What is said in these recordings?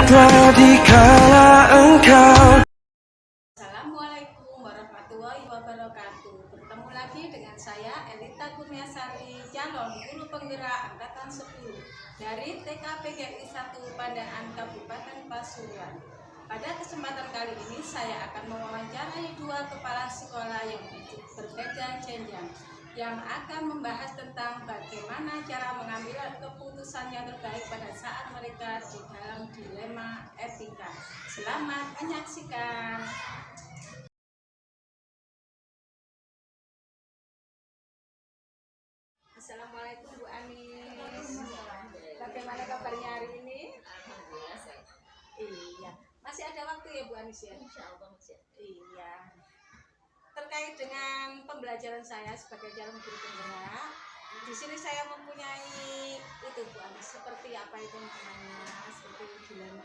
Ingatlah dikala engkau. Assalamualaikum warahmatullahi wabarakatuh. Bertemu lagi dengan saya Elita Kurniasari, calon guru penggerak angkatan 10 dari TKPGI 1 Pandaan Kabupaten Pasuruan. Pada kesempatan kali ini saya akan mewawancarai dua kepala sekolah yang berbeda jenjang yang akan membahas tentang bagaimana cara mengambil keputusan yang terbaik pada saat mereka di dalam dilema etika. Selamat menyaksikan. Assalamualaikum Bu Anis. Bagaimana kabarnya hari ini? Iya. Masih ada waktu ya Bu Anis ya? Insya Allah masih. Iya. Terkait dengan pembelajaran saya sebagai calon guru penggerak, di sini saya mempunyai itu Bu Anis, seperti apa itu namanya, seperti dilema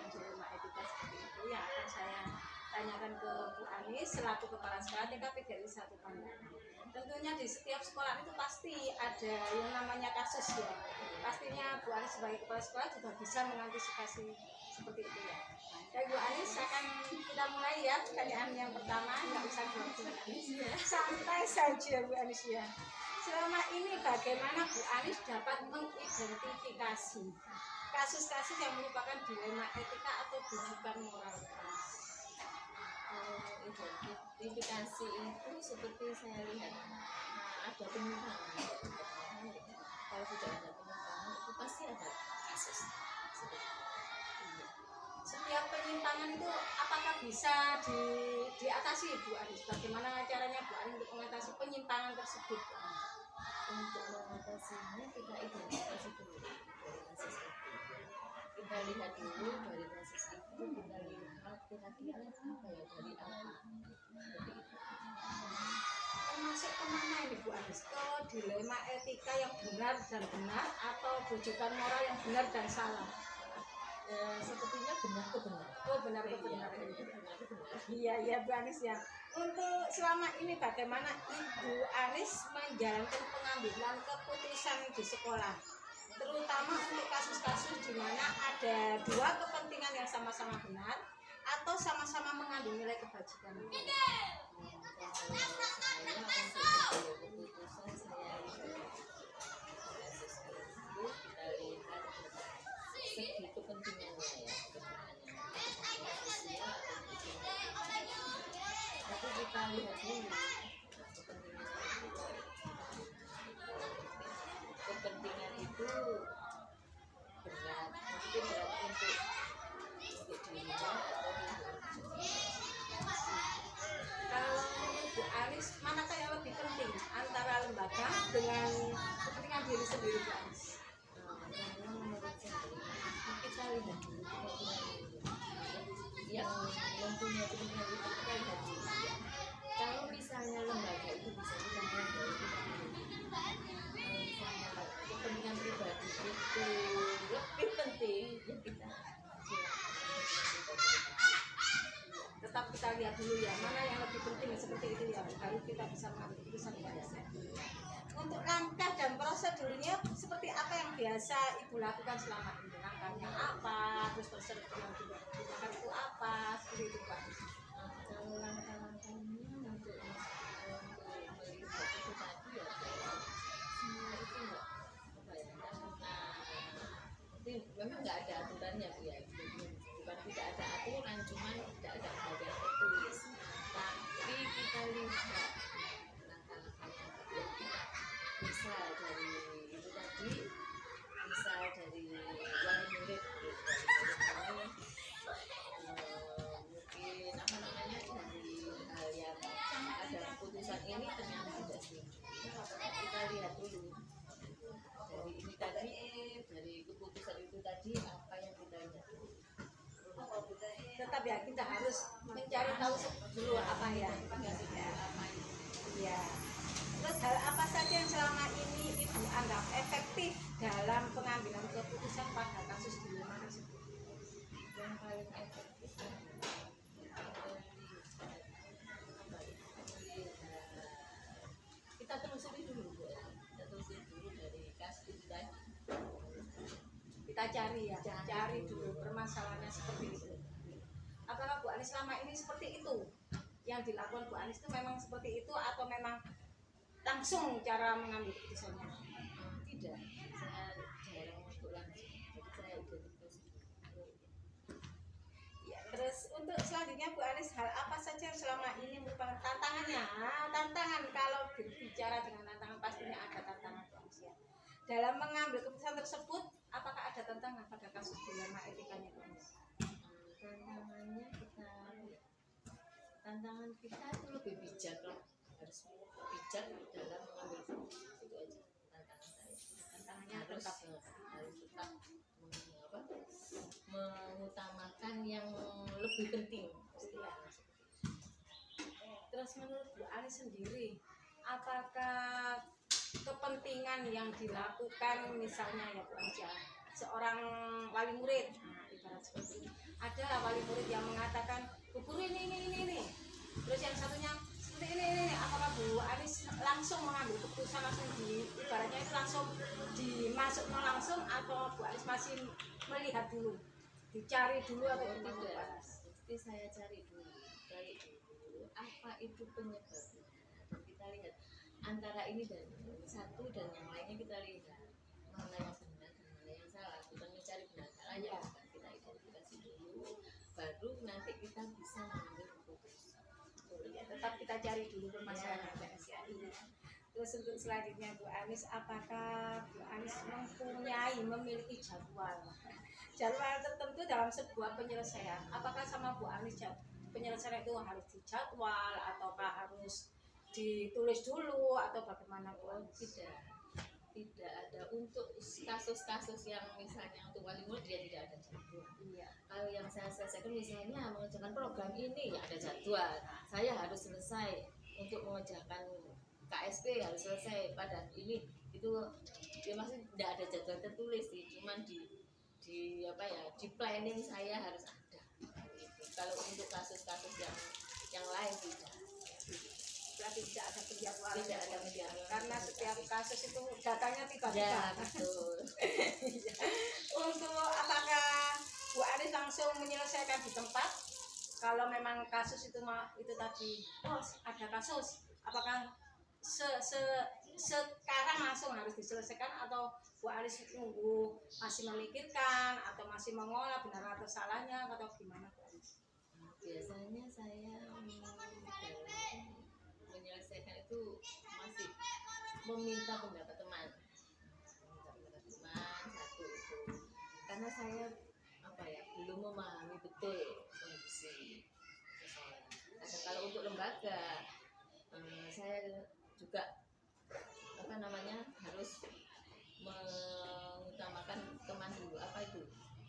etika seperti itu yang akan saya tanyakan ke Bu Anis selaku kepala sekolah TKPGI 1 Pandaan. Tentunya di setiap sekolah itu pasti ada yang namanya kasus ya. Pastinya Bu Anis sebagai kepala sekolah juga bisa mengantisipasi seperti itu ya. Baik Bu Anis, akan kita mulai ya pertanyaan yang pertama, nggak usah jawab Bu Anis, santai saja Bu Anis ya. Selama ini bagaimana Bu Anis dapat mengidentifikasi kasus-kasus yang merupakan dilema etika atau bujukan moral? Identifikasi itu seperti saya lihat ada penyimpangan. Kalau sudah ada penyimpangan itu pasti ada kasus. Setiap penyimpangan itu apakah bisa diatasi Bu Anis? Bagaimana caranya Bu Anis untuk mengatasi penyimpangan tersebut? Untuk mengatasinya kita identifikasi dulu dari kasus itu. Kita lihat dulu dari kasus itu, kita lihat kira-kira apa ya, dari apa. Seperti itu. Termasuk kemana ini Bu Anis? Ke dilema etika yang benar dan benar atau bujukan moral yang benar dan salah? Sepertinya benar ke benar. Oh, benar ke benar. Iya Bu Anis ya. Untuk selama ini bagaimana Ibu Anis menjalankan pengambilan keputusan di sekolah, terutama untuk kasus-kasus di mana ada dua kepentingan yang sama-sama benar atau sama-sama mengandung nilai kebajikan? Segi kepentingannya ya, tapi kita lihat dulu kepentingan itu berat, mungkin berat untuk dirinya atau Kalau menurut Bu Anis, manakah yang lebih penting antara lembaga dengan kepentingan diri sendiri Bu Anis? karena menurut saya kita lihat dulu kepentingan yang mempunyai kepentingan itu kita lihat dulu ya. Kalau misalnya lembaga itu bisa kita lihat dari kita kepentingan pribadi itu lebih penting ya kita Tetap kita lihat dulu ya, mana yang lebih penting seperti itu ya, baru kita bisa mengambil keputusan pada saat itu. Untuk langkah dan prosedurnya seperti apa yang biasa Ibu lakukan selama ini? Langkahnya apa? Terus prosedur yang digunakan itu apa? Seperti itu Pak. kalau langkah-langkahnya untuk melihat itu tadi ya semua itu enggak apa ya, memang nggak ada aturannya Bu ya, bukan tidak ada aturan, cuman tidak ada bagian tertulis, tapi kita lihat langkah-langkah yang kita bisa dari itu tadi, bisa dari wali murid ini mungkin apa namanya, dari hal yang ada keputusan ini ternyata tidak setuju, kita lihat dulu dari ini tadi, dari keputusan itu tadi apa yang kita lihat dulu. Tetap ya, kita harus mencari tahu dulu apa ya. Iya. Terus hal apa saja yang selama ini Ibu anggap efektif dalam pengambilan keputusan pada kasus dilema tersebut? Yang paling efektif kita telusuri dulu Bu, kita telusuri dulu dari kasus itu tadi. kita cari ya, cari dulu permasalahannya seperti itu. Apakah Bu Anis selama ini seperti itu? Yang dilakukan Bu Anis itu memang seperti itu atau memang langsung cara mengambil keputusannya? Tidak, saya jarang untuk langsung, jadi saya identifikasi dulu. Ya, terus untuk selanjutnya Bu Anis, hal apa saja yang selama ini merupakan tantangannya? Tantangan, kalau berbicara dengan tantangan pastinya ada tantangan Bu Anis ya. Dalam mengambil keputusan tersebut, apakah ada tantangan pada kasus dilema etikanya Bu Anis? Tantangan kita itu lebih bijak lah, harus bijak dalam mengambil keputusan, itu aja tantangan saya. Tantangannya harus tetap mengutamakan yang lebih penting. Terus menurut Bu Anis sendiri, apakah kepentingan yang dilakukan misalnya ya Bu Anis ya, seorang wali murid, nah, ibarat seperti itu, ada wali murid yang mengatakan Bu guru ini, terus yang satunya seperti ini, apakah Bu Anis langsung mengambil keputusan langsung ibaratnya itu langsung dimasukkan langsung, atau Bu Anis masih melihat dulu, dicari dulu atau gimana Bu Anis? Mesti saya cari dulu apa itu penyebabnya, dan kita lihat antara ini dan satu dan yang lainnya, kita lihat mana yang benar dan mana yang salah, bukan mencari benar salahnya, bukan, kita identifikasi dulu, baru nanti kita bisa mengambil keputusan. Ya, tetap kita cari dulu permasalahan ya. Terus untuk selanjutnya Bu Anis, apakah Bu Anis memiliki jadwal tertentu dalam sebuah penyelesaian? Apakah sama Bu Anis penyelesaian itu harus dijadwal ataukah harus ditulis dulu atau bagaimana Bu Anis? Tidak ada. Untuk kasus-kasus yang misalnya untuk wali murid dia tidak ada jadwal. Iya. Kalau yang saya selesaikan misalnya mengerjakan program ini ya ada jadwal, saya harus selesai untuk mengerjakan KSP, harus selesai pada ini, itu ya masih tidak ada jadwal tertulis sih, cuman di apa ya, di planning saya harus ada gitu. Kalau untuk kasus-kasus yang lain tidak. Berarti tidak ada penjadwalan. Tidak ada penjadwalan. Karena setiap kasus itu datanya tiba-tiba. Ya, betul. Untuk apakah Bu Anis langsung menyelesaikan di tempat? Kalau memang kasus itu tadi, oh ada kasus, apakah sekarang langsung harus diselesaikan atau Bu Anis nunggu masih memikirkan atau masih mengolah benar atau salahnya atau gimana Bu Anis? Biasanya saya menyelesaikan itu masih meminta pendapat teman satu itu, karena saya belum memahami betul kondisi seseorang. Kalau untuk lembaga saya juga harus mengutamakan teman dulu,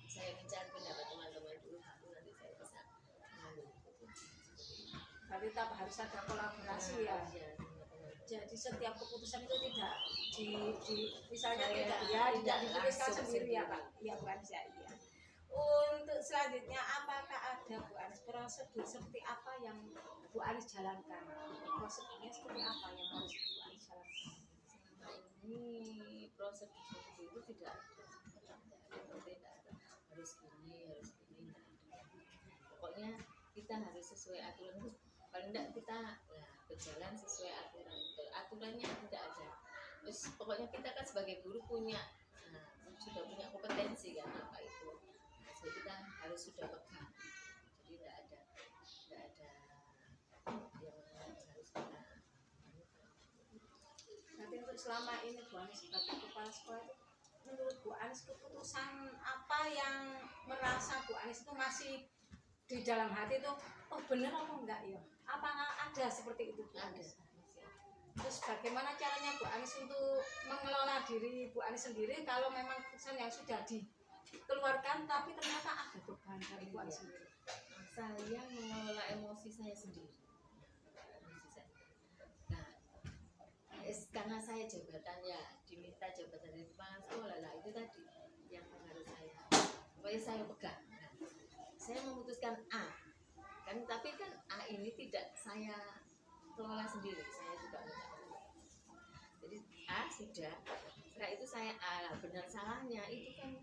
saya mencari pendapat teman-teman dulu, nanti saya bisa mengambil keputusan. Berarti tetap harus ada kolaborasi ya. Jadi setiap keputusan itu tidak misalnya tidak dituliskan sendiri ya Pak. Iya Bu Anis ya. Iya. Untuk selanjutnya, apakah ada Bu Anis prosedur seperti apa yang Bu Anis jalankan? Prosedurnya seperti apa yang harus Bu Anis jalankan? Selama ini prosedur itu tidak ada. Harus gini. Pokoknya kita harus sesuai aturan. Paling tidak kita berjalan sesuai aturan. Aturannya tidak ada. Terus pokoknya kita kan sebagai guru sudah punya kompetensi kan apa itu. Jadi kita harus sudah pegang. Jadi tidak ada yang harus kita. Nanti untuk selama ini Bu Anis sebagai kepala sekolah itu, menurut Bu Anis keputusan apa yang merasa Bu Anis itu masih di dalam hati itu, oh benar apa enggak ya? Apakah ada seperti itu Bu Anis? Terus bagaimana caranya Bu Anis untuk mengelola diri Bu Anis sendiri kalau memang keputusan yang sudah dikeluarkan tapi ternyata ada beban dari Bu Anis sendiri? Saya mengelola emosi saya sendiri. Karena saya jabatannya diminta jabatan dari kepala sekolah lah, itu tadi yang harus saya pegang. Saya memutuskan A kan, tapi kan A ini tidak saya kelola sendiri, saya juga mencapai. Jadi A sudah, setelah itu saya A lah, benar salahnya itu kan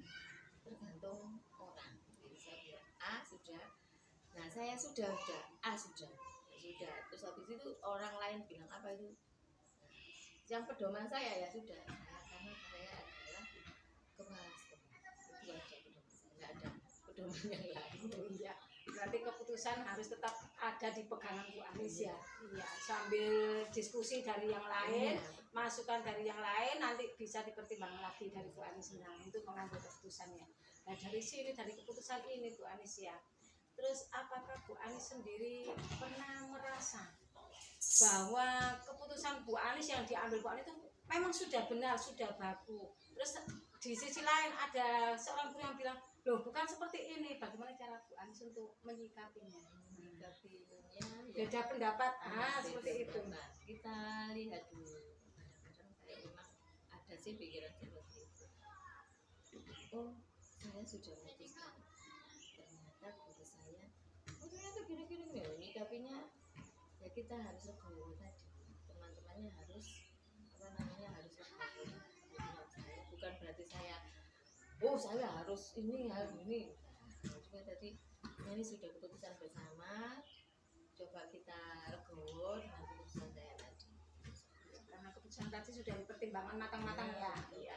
tergantung orang. Jadi saya bilang A sudah, nah saya sudah A sudah. Terus habis itu orang lain bilang apa itu, yang pedoman saya ya sudah, nah, karena saya adalah kepala sekolah, itu aja pedoman saya, nggak ada pedoman yang lain. Oh iya, berarti keputusan harus tetap ada di pegangan Bu Anis ya. Iya, sambil diskusi dari yang lain, masukan dari yang lain, nanti bisa dipertimbangkan lagi dari Bu Anis untuk mengambil keputusannya. Nah dari sini, dari keputusan ini Bu Anis ya. Terus apakah Bu Anis sendiri pernah merasa bahwa keputusan Bu Anis yang diambil Bu Anis itu memang sudah benar, sudah bagus. Terus di sisi lain ada seorang guru yang bilang, loh bukan seperti ini. Bagaimana cara Bu Anis untuk menyikapinya? Beda pendapat, seperti itu. Kita lihat dulu. Kadang-kadang saya memang ada sih pikiran seperti itu. Oh, saya sudah memutuskan. Ternyata guru saya, oh ternyata gini-gini ya, menyikapinya ya kita harus legowo tadi. Teman-temannya harus harus legowo. Bukan berarti saya, oh saya harus ini. Juga tadi ini sudah keputusan bersama. Coba kita legowo dengan keputusan saya tadi. Karena keputusan tadi sudah dipertimbangkan matang-matang ya. Iya.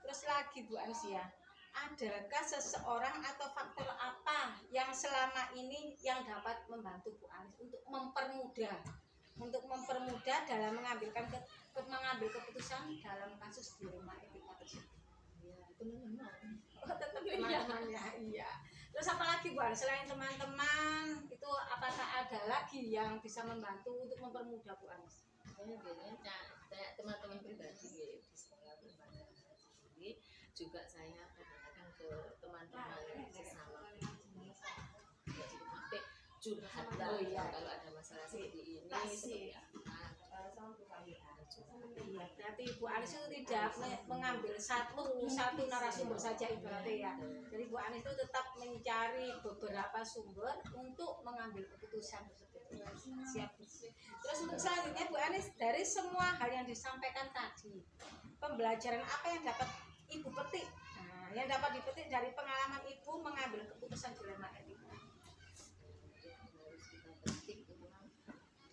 Terus lagi Bu Anis ya, adakah seseorang atau faktor apa yang selama ini yang dapat membantu Bu Anis untuk mempermudah dalam mengambil keputusan dalam kasus dilema etika tersebut? Ya, teman-teman. Oh, tetap teman-teman ya. Iya. Terus apa lagi Bu Anis selain teman-teman itu, apakah ada lagi yang bisa membantu untuk mempermudah Bu Anis? Saya biasanya kayak teman-teman pribadi ya, di sekolah pribadi sendiri juga saya kadang-kadang ke teman-teman sesama ya sampai curhat lah. Oh, iya. Kalau ada masalah seperti ini seperti apa. Iya, berarti Bu Anis itu tidak mengambil satu narasumber saja ibaratnya ya. Jadi Bu Anis itu tetap mencari beberapa sumber untuk mengambil keputusan tersebut. Siap. Terus untuk selanjutnya Bu Anis, dari semua hal yang disampaikan tadi, pembelajaran apa yang dapat Ibu petik? Nah, yang dapat dipetik dari pengalaman Ibu mengambil keputusan dilema etika. Harus kita petik memang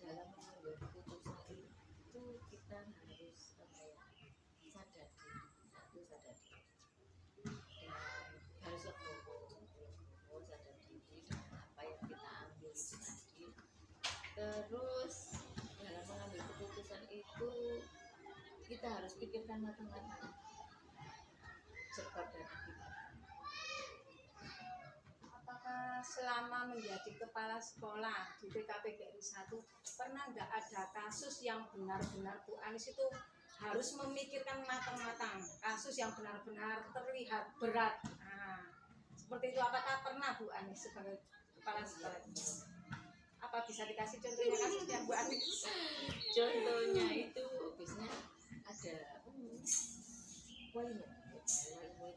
dalam mengambil keputusan itu kita harus sadar diri dan harus legowo sadar diri dengan apa yang kita ambil itu tadi. Terus dalam mengambil keputusan itu kita harus pikirkan matang-matang sebab dan akibat. Apakah selama menjadi kepala sekolah di TKP GRI 1 pernah nggak ada kasus yang benar-benar Bu Anis itu harus memikirkan matang-matang, kasus yang benar-benar terlihat berat? Nah, seperti itu apakah pernah Bu Anis sebagai kepala sekolah? Apa bisa dikasih contohnya kasusnya Bu Anis? Contohnya itu biasanya ada murid yang dua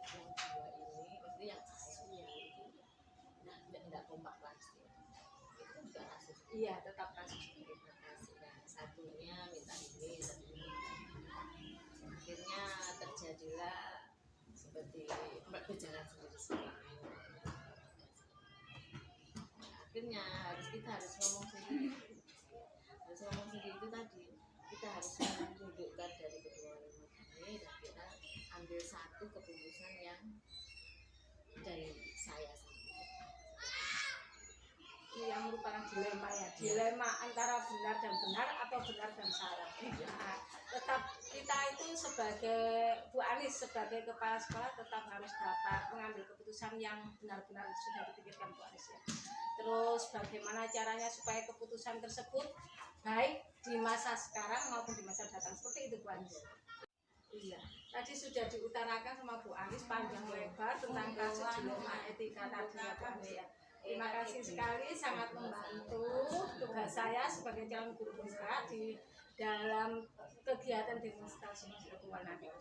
ini, maksudnya yang saya itu tidak kompak kelas ya. Itu kan juga kasus. Iya, tetap kasus. Nah, satunya minta ini, satunya minta ini. Akhirnya terjadilah seperti berjalan sendiri. Akhirnya kita harus ngomong sendiri itu tadi, kita harus mendudukkan dari kedua orang ini dan kita ambil satu keputusan yang dari saya sendiri. Ini yang merupakan dilema ya, dilema antara benar dan benar atau benar dan salah. Nah, tetap kita itu sebagai Bu Anis sebagai kepala sekolah tetap harus dapat mengambil keputusan yang benar-benar sudah dipikirkan Bu Anis ya. Terus bagaimana caranya supaya keputusan tersebut baik di masa sekarang maupun di masa datang, seperti itu Bu Anis. Iya, tadi sudah diutarakan sama Bu Anis panjang lebar tentang kasus dilema etika tadi ya Bu Anis ya. Terima kasih sekali, sangat membantu tugas saya sebagai calon guru penggerak di dalam kegiatan demonstrasi mahasiswa nanti.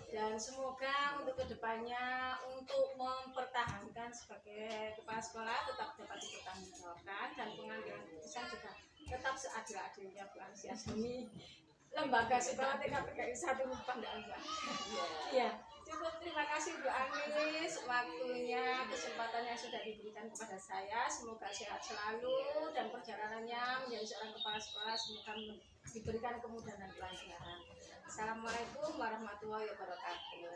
Dan semoga untuk kedepannya untuk mempertahankan sebagai kepala sekolah tetap dapat dipertanggungjawabkan dan pengambilan keputusan juga tetap seadil-adilnya Bu Anis ya, demi lembaga sekolah TKP GRI 1 Pandaan. Iya, cukup. Terima kasih Bu Anis, waktunya, kesempatan yang sudah diberikan kepada saya. Semoga sehat selalu dan perjalanannya menjadi seorang kepala sekolah semoga diberikan kemudahan dan kelancaran. Assalamualaikum warahmatullahi wabarakatuh.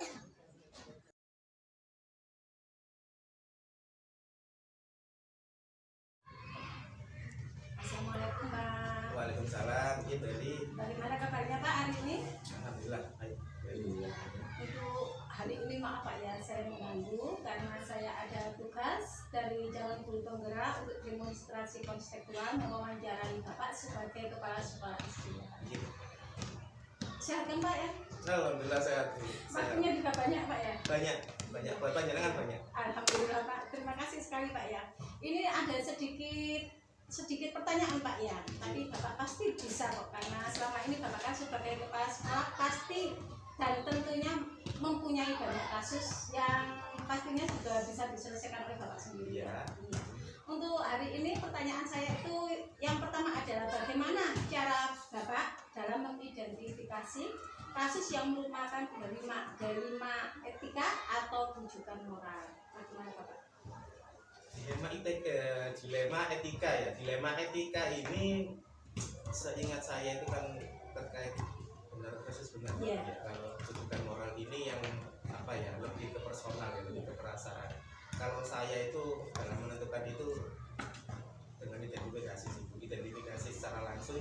Assalamualaikum Pak. Waalaikumsalam. Ini Bagaimana kabarnya Pak hari ini? alhamdulillah baik. Iya. Untuk hari ini maaf Pak ya, saya mengganggu karena saya ada tugas dari Jalan Guru Penggerak untuk demonstrasi konstituan mewawancarai Bapak sebagai kepala sekolah SD. Iya. Sehat kan Pak ya? Alhamdulillah sehat. Waktunya juga banyak Pak ya? Banyak buat panjenengan banyak. Alhamdulillah Pak, terima kasih sekali Pak ya. Ini ada sedikit pertanyaan Pak ya, tapi Bapak pasti bisa kok karena selama ini Bapak kan sebagai kepala sekolah pasti dan tentunya mempunyai banyak kasus yang pastinya juga bisa diselesaikan oleh Bapak sendiri. Iya. Iya. Untuk hari ini pertanyaan saya itu yang pertama adalah bagaimana cara Bapak dalam mengidentifikasi kasus yang merupakan dilema etika atau rujukan moral. Bagaimana Bapak? Dilema etika ya. Dilema etika ini seingat saya itu kan terkait benar kasus benar. Iya. Ya, kalau rujukan moral ini yang apa ya, lebih ke personal ya, lebih ke perasaan. Kalau saya itu dalam menentukan itu dengan identifikasi secara langsung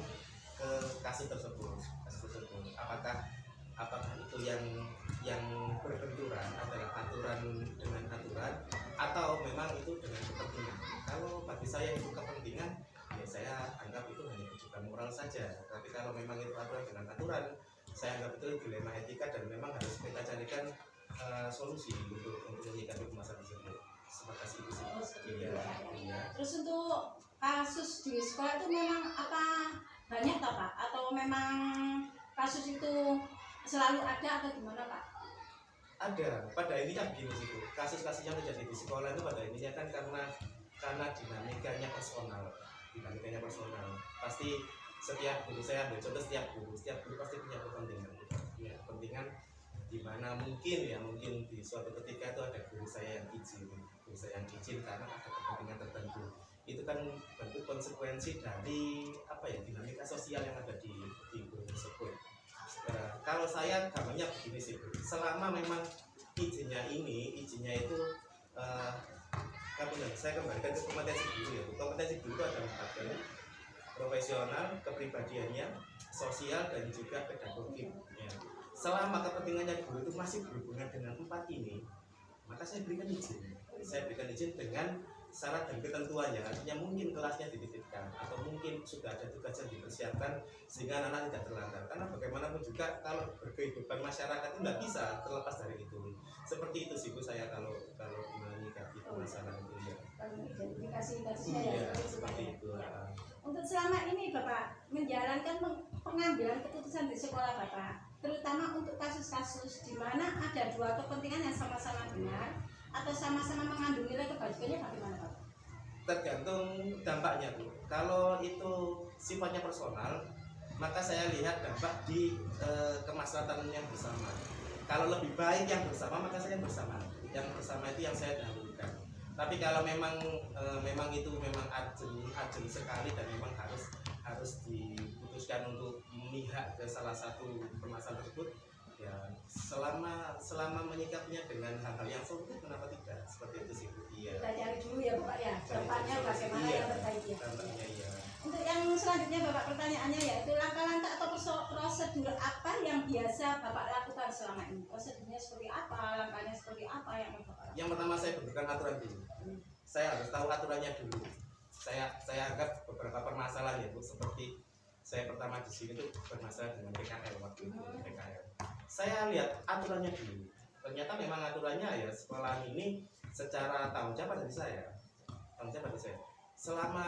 ke kasus tersebut. Apakah itu yang berbenturan adalah aturan dengan aturan atau memang itu dengan kepentingan. Kalau bagi saya itu kepentingan, ya saya anggap itu hanya rujukan moral saja. Tapi kalau memang itu aturan dengan aturan, saya anggap itu dilema etika dan memang harus kita carikan solusi untuk menyikapi masalah tersebut. Terima kasih Bu. Oh, seperti itu, Iya, Pak. iya. Terus untuk kasus di sekolah itu memang apa banyak tak Pak? Atau memang kasus itu selalu ada atau gimana Pak? Ada. Pada intinya begini sih Bu. Kasus-kasus yang terjadi di sekolah itu pada intinya kan karena dinamikanya personal. Pasti setiap guru, saya ambil contoh setiap guru pasti punya kepentingan. Ya, kepentingan di mana mungkin di suatu ketika itu ada guru saya yang izin karena ada kepentingan tertentu. Itu kan bentuk konsekuensi dari apa ya, dinamika sosial yang ada di guru tersebut. Kalau saya gambarnya begini sih Bu. Selama memang izinnya itu saya kembalikan ke kompetensi guru ya. Kompetensi guru itu ada 4 kan. Profesional, kepribadiannya, sosial dan juga pedagogik. Ya. Selama kepentingannya guru itu masih berhubungan dengan 4 ini, maka saya berikan izin. Saya berikan izin dengan syarat dan ketentuannya. Artinya mungkin kelasnya dititipkan atau mungkin sudah ada tugas yang dipersiapkan sehingga anak-anak tidak terlantar. Karena bagaimanapun juga kalau berkehidupan masyarakat itu tidak bisa terlepas dari itu. Seperti itu sih Bu saya kalau menyikapi masalah itu ya. Identifikasinya Iya, ya seperti itu. Untuk selama ini Bapak menjalankan pengambilan keputusan di sekolah Bapak, terutama untuk kasus-kasus di mana ada dua kepentingan yang sama-sama benar atau sama-sama mengandung nilai kebajikannya, bagaimana Bapak? Tergantung dampaknya Bu. Kalau itu sifatnya personal, maka saya lihat dampak di kemaslahatan yang bersama. Kalau lebih baik yang bersama, maka saya yang bersama. Yang bersama itu yang saya dahulukan. Tapi kalau memang itu memang urgent sekali dan memang harus diputuskan untuk memihak ke salah satu permasalahan tersebut, ya selama menyikapinya dengan hal-hal yang solutif, kenapa tidak? Seperti itu sih Bu. Iya. Kita cari dulu ya Bapak ya, dampaknya bagaimana Iya, yang terbaik ya. dampaknya iya. Untuk yang selanjutnya Bapak, pertanyaannya yaitu langkah-langkah atau prosedur apa yang biasa Bapak lakukan selama ini? Prosedurnya seperti apa, langkahnya seperti apa yang Bapak lakukan? Yang pertama saya bentukkan aturan dulu. Saya harus tahu aturannya dulu. Saya anggap beberapa permasalahan ya Bu, seperti saya pertama di sini tuh bermasalah dengan PKL waktu itu PKL. Saya lihat aturannya dulu. Ternyata memang aturannya ya sekolah ini secara tanggung jawab dari saya. Selama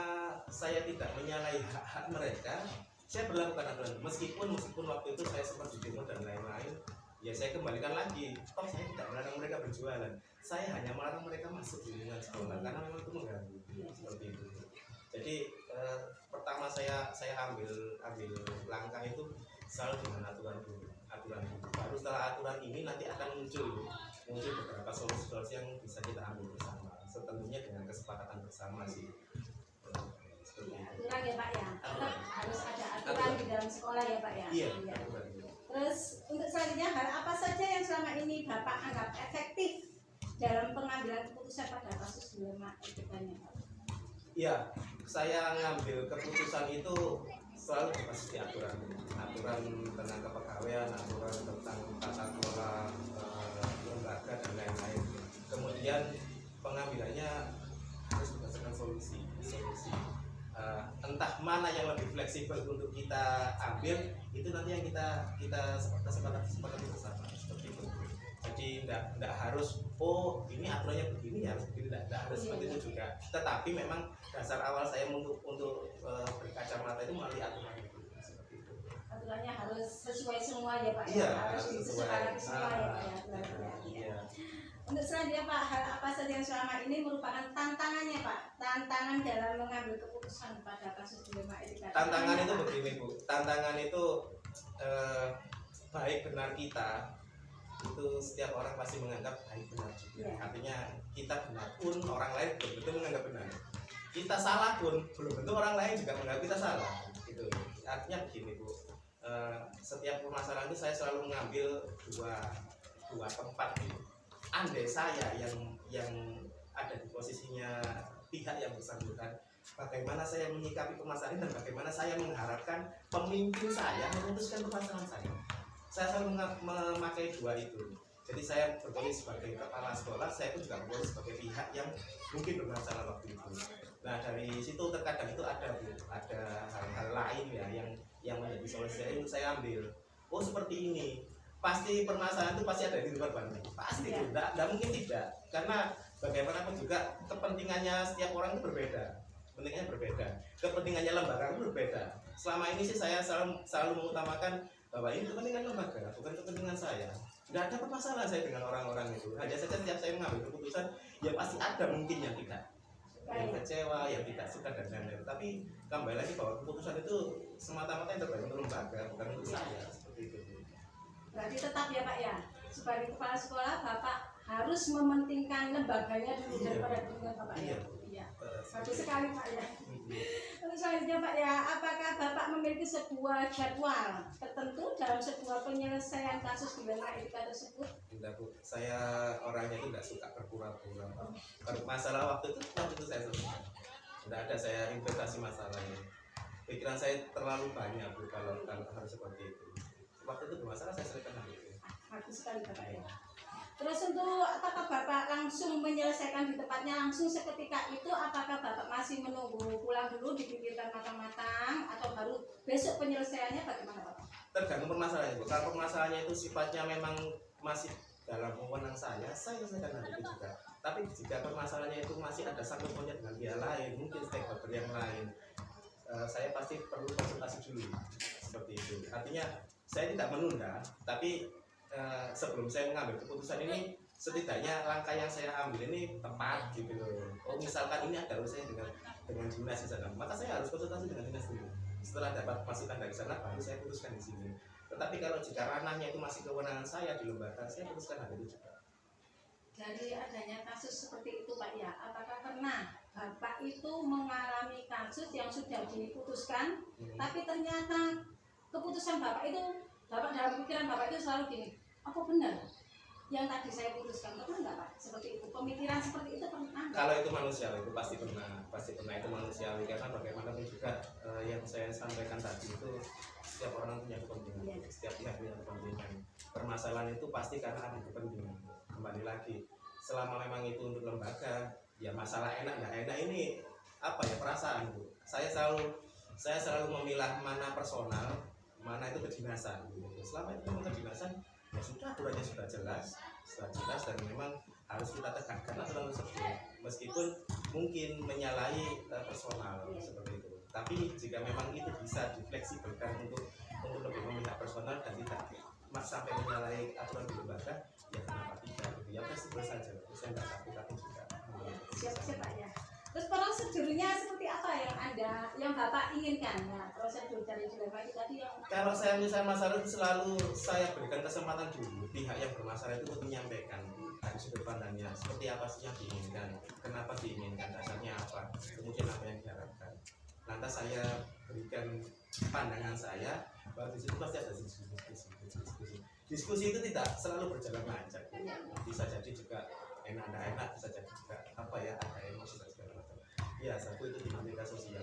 saya tidak menyalahi hak-hak mereka, saya berlakukan aturan. Meskipun waktu itu saya sempat di demo dan lain-lain, ya saya kembalikan lagi. Toh saya tidak melarang mereka berjualan. Saya hanya melarang mereka masuk di lingkungan sekolah karena memang itu mengganggu. Seperti itu. Jadi pertama saya ambil langkah itu selalu dengan aturan dulu. Baru setelah aturan ini nanti akan muncul mungkin beberapa solusi-solusi yang bisa kita ambil bersama, tentunya dengan kesepakatan bersama sih. Seperti Ya, itu. aturan ya Pak ya. Tetap Aturan. harus ada aturan di dalam sekolah ya Pak ya. Iya. Iya. Aturan. Terus untuk selanjutnya hal apa saja yang selama ini Bapak anggap efektif dalam pengambilan keputusan pada kasus dilema etikanya Pak? Iya, saya ngambil keputusan itu selalu berbasis di aturan tentang kepegawaian, aturan tentang tata kelola lembaga dan lain-lain. Kemudian pengambilannya harus berdasarkan solusi. Entah mana yang lebih fleksibel untuk kita ambil, itu nanti yang kita sepakati bersama seperti itu. Jadi tidak harus ini aturannya begini ya harus begini, tidak harus seperti itu juga. Tetapi memang dasar awal saya untuk berkacamata itu melalui aturan itu seperti itu. Aturannya harus sesuai semua ya Pak ya. Iya, Harus disepakati semua ya Pak ya. Iya. Untuk selanjutnya Pak, hal apa saja yang selama ini merupakan tantangannya Pak? Tantangan dalam mengambil keputusan pada kasus dilema etika. Tantangan itu begini Bu, tantangan itu baik benar kita itu setiap orang pasti menganggap baik benar juga. Ya. Artinya kita benar pun orang lain belum tentu menganggap benar. Kita salah pun belum tentu orang lain juga menganggap kita salah. Gitu. Artinya begini Bu, setiap permasalahan itu saya selalu mengambil dua tempat gitu. Andai saya yang ada di posisinya pihak yang bersangkutan, bagaimana saya menyikapi permasalahan dan bagaimana saya mengharapkan pemimpin saya memutuskan permasalahan saya. Saya selalu memakai dua itu. Jadi saya berposisi sebagai kepala sekolah, saya pun juga berposisi sebagai pihak yang mungkin bermasalah waktu itu. Nah dari situ terkadang itu ada hal-hal lain ya yang menjadi solusi untuk saya ambil. Oh seperti ini. Pasti permasalahan itu pasti ada di luar banding, pasti itu, tidak mungkin tidak, karena bagaimanapun juga kepentingannya setiap orang itu berbeda, kepentingannya lembaga itu berbeda. Selama ini sih saya selalu mengutamakan bahwa ini kepentingan lembaga, bukan kepentingan saya. Tidak ada permasalahan saya dengan orang-orang itu, hanya saja setiap saya mengambil keputusan, ya pasti ada mungkin yang tidak, yang kecewa, yang tidak suka dan lain-lain. Tapi kembali lagi bahwa keputusan itu semata-mata yang terbaik untuk lembaga, bukan untuk saya, seperti itu. Berarti tetap ya Pak ya, sebagai kepala sekolah Bapak harus mementingkan lembaganya dulu daripada kepentingan Bapak ya. Iya. Bagus sekali Pak ya. Terus selanjutnya Pak ya, apakah Bapak memiliki sebuah jadwal tertentu dalam sebuah penyelesaian kasus dilema etika tersebut? Tidak Bu, saya orangnya itu tidak suka berpura-pura. Masalah waktu itu saya selesaikan. Tidak ada saya investasi masalahnya. Pikiran saya terlalu banyak Bu kalau harus seperti itu. Waktu itu bermasalah saya selesaikan hal itu. Bagus sekali Bapak ya. Terus untuk apakah Bapak langsung menyelesaikan di tempatnya langsung seketika itu? Apakah Bapak masih menunggu pulang dulu dipikirkan matang-matang atau baru besok penyelesaiannya bagaimana Bapak? Tergantung permasalahannya Bu. Kalau permasalahannya itu sifatnya memang masih dalam wewenang saya selesaikan hal itu juga. Tapi jika permasalahannya itu masih ada sangkut pautnya dengan pihak lain, mungkin stakeholder yang lain, saya pasti perlu konsultasi dulu seperti itu. Artinya saya tidak menunda, tapi sebelum saya mengambil keputusan ini, setidaknya langkah yang saya ambil ini tepat gitu loh. Oh misalkan ini ada urusannya dengan dinas di sana, maka saya harus konsultasi dengan dinas dulu. Setelah dapat masukan dari sana, baru saya putuskan di sini. Tetapi kalau jika ranahnya itu masih kewenangan saya di lembaga, saya putuskan hal itu juga. Dari adanya kasus seperti itu Pak ya, apakah pernah Bapak itu mengalami kasus yang sudah diputuskan, tapi ternyata keputusan Bapak itu, Bapak dalam pikiran Bapak itu selalu gini, apa benar yang tadi saya putuskan? Pernah nggak Pak? Seperti itu, pemikiran seperti itu pernah? Kalau itu manusiawi, itu pasti pernah itu manusiawi, karena bagaimanapun juga yang saya sampaikan tadi itu setiap orang punya kepentingan, setiap pihak punya kepentingan. Permasalahan itu pasti karena ada kepentingan. Kembali lagi, selama memang itu untuk lembaga, ya masalah enak nggak enak ini apa ya perasaan Bu. Saya selalu memilah mana personal, mana itu kedinasan gitu. Selama itu memang kedinasan, ya sudah aturannya sudah jelas dan memang harus kita tegakkan aturan tersebut meskipun mungkin menyalahi personal seperti itu. Tapi jika memang itu bisa difleksibelkan untuk lebih memihak personal dan tidak sampai menyalahi aturan di lembaga, ya kenapa tidak gitu. Ya fleksibel saja, saya tidak takut juga. Siap Pak ya. Terus prosedurnya seperti apa apa yang Bapak inginkan? Nah, prosedur dari dilema itu tadi yang Kalau saya misalnya masalah itu selalu saya berikan kesempatan dulu pihak yang bermasalah itu untuk menyampaikan dari sudut pandangnya seperti apa sih yang diinginkan, kenapa diinginkan, dasarnya apa, kemudian apa yang diharapkan. Lantas saya berikan pandangan saya, bahwa di situ pasti ada diskusi. Diskusi itu tidak selalu berjalan lancar, bisa jadi juga enak, bisa jadi juga ada emosi dan segala macam. Ya, satu itu dinamika sosial.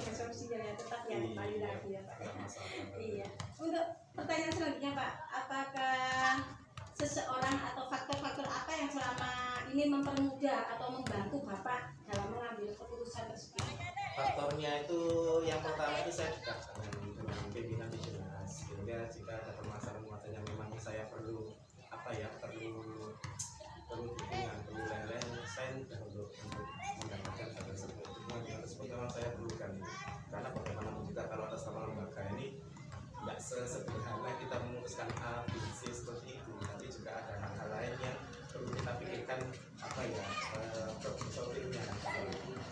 sosial ya, tetap yang kembali lagi ya Pak. Nggak masalah. Iya. Untuk pertanyaan selanjutnya Pak, apakah seseorang atau faktor-faktor apa yang selama ini mempermudah atau membantu Bapak dalam mengambil keputusan tersebut? Faktornya itu yang pertama itu saya dekat dengan pimpinan di dinas, sehingga jika ada permasalahan yang memang saya perlu dukungan, perlu lain-lain, saya mudah untuk mendapatkan hal tersebut. Hal tersebut memang saya perlukan, karena bagaimanapun juga kalau atas nama lembaga ini tidak sesederhana kita memutuskan A, B, C seperti itu, tapi juga ada hal-hal lain yang perlu kita pikirkan problem solvingnya.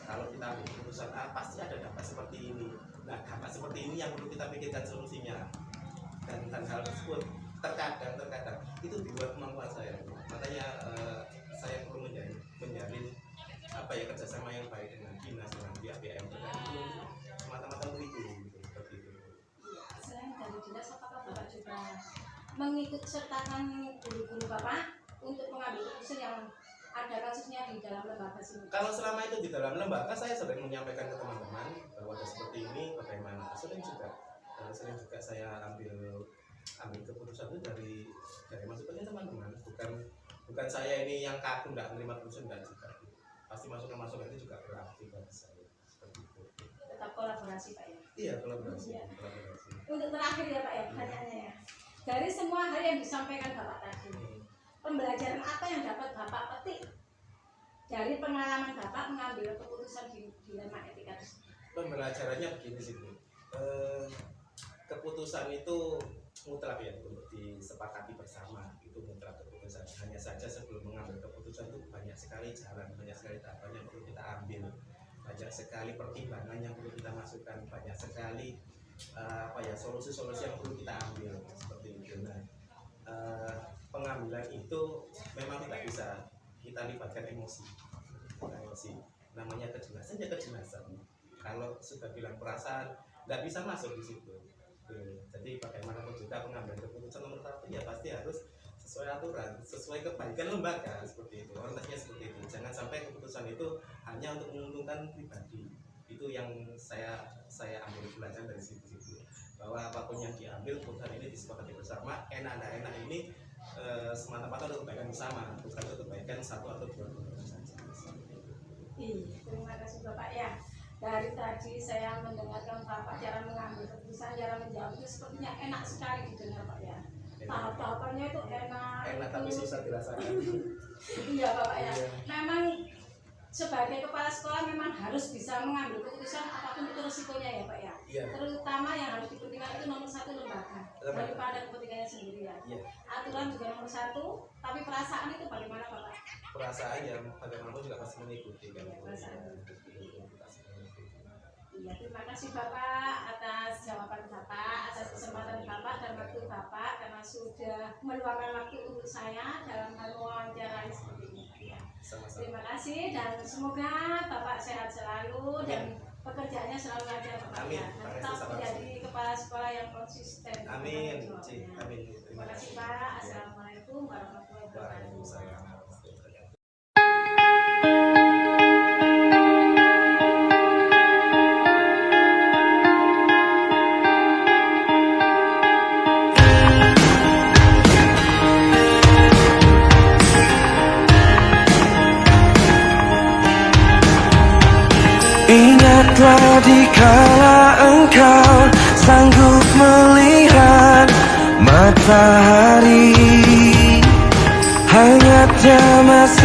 Kalau kita ambil keputusan A pasti ada dampak seperti ini. Nah, dampak seperti ini yang perlu kita pikirkan solusinya. Dan hal tersebut terkadang itu di luar kemampuan saya. Makanya saya perlu menjalin kerjasama yang baik dengan dinas, dengan pihak BM, dan itu semata-mata untuk itu, seperti itu. Selain dari dinas, apakah Bapak juga mengikut sertakan guru-guru Bapak untuk mengambil keputusan yang ada kasusnya di dalam lembaga sini? Kalau selama itu di dalam lembaga, saya sering menyampaikan ke teman-teman bahwa ada seperti ini, bagaimana. Sering juga saya ambil keputusan itu dari masukannya teman-teman. Bukan saya ini yang kaku tidak menerima keputusan, dan juga pasti masukan itu juga berarti bagi saya, seperti itu. Tetap kolaborasi Pak ya? Iya, kolaborasi. Untuk terakhir ya Pak ya, pertanyaannya ya, dari semua hal yang disampaikan Bapak tadi, pembelajaran apa yang dapat Bapak petik dari pengalaman Bapak mengambil keputusan di dilema etika tersebut? Pembelajarannya begini sih, Bu. Keputusan itu mutlak ya, untuk disepakati bersama, itu mutlak keputusan. Hanya saja sebelum mengambil keputusan itu banyak sekali jalan, banyak sekali tahapan yang perlu kita ambil, banyak sekali pertimbangan yang perlu kita masukkan, banyak sekali solusi-solusi yang perlu kita ambil, seperti itu. Nah, pengambilan itu memang tidak bisa kita libatkan emosi. Namanya kejelasan ya kejelasan. Kalau sudah bilang perasaan, nggak bisa masuk di situ. Jadi bagaimanapun juga pengambilan keputusan nomor satu ya pasti harus sesuai aturan, sesuai kebaikan lembaga, seperti itu. Orientasinya seperti itu. Jangan sampai keputusan itu hanya untuk menguntungkan pribadi. Itu yang saya ambil pelajaran dari situ. Bahwa apapun yang diambil, keputusan ini disepakati bersama. Enak ini semata-mata untuk kebaikan bersama, bukan untuk kebaikan satu atau dua orang saja. Iya, terima kasih Bapak ya. Dari tadi saya mendengarkan Bapak cara mengambil keputusan, cara menjawab itu sepertinya enak sekali didengar Pak ya. Tahap-tahapannya itu enak Tapi susah dirasakan. Iya Bapak ya. Memang sebagai kepala sekolah memang harus bisa mengambil keputusan apapun itu resikonya ya Pak ya. Iya. Terutama yang harus dipertimbangkan itu nomor satu lembaga daripada kepentingannya sendiri ya. Iya. Aturan juga nomor satu, tapi perasaan itu bagaimana Bapak? Perasaan yang bagaimanapun juga pasti mengikuti kan. Iya, terima kasih Bapak atas jawaban Bapak, atas kesempatan Bapak dan waktu Bapak, karena sudah meluangkan waktu untuk saya dalam hal wawancara seperti ini. Ya. Sama-sama. Terima kasih dan semoga Bapak sehat selalu dan pekerjaannya selalu lancar Bapak. Amin. Ya. Dan tetap menjadi kepala sekolah yang konsisten. Amin. Amin. Terima kasih Pak. Assalamualaikum warahmatullahi wabarakatuh. Waalaikumsalam. Ingatlah dikala engkau sanggup melihat matahari, hangatnya masih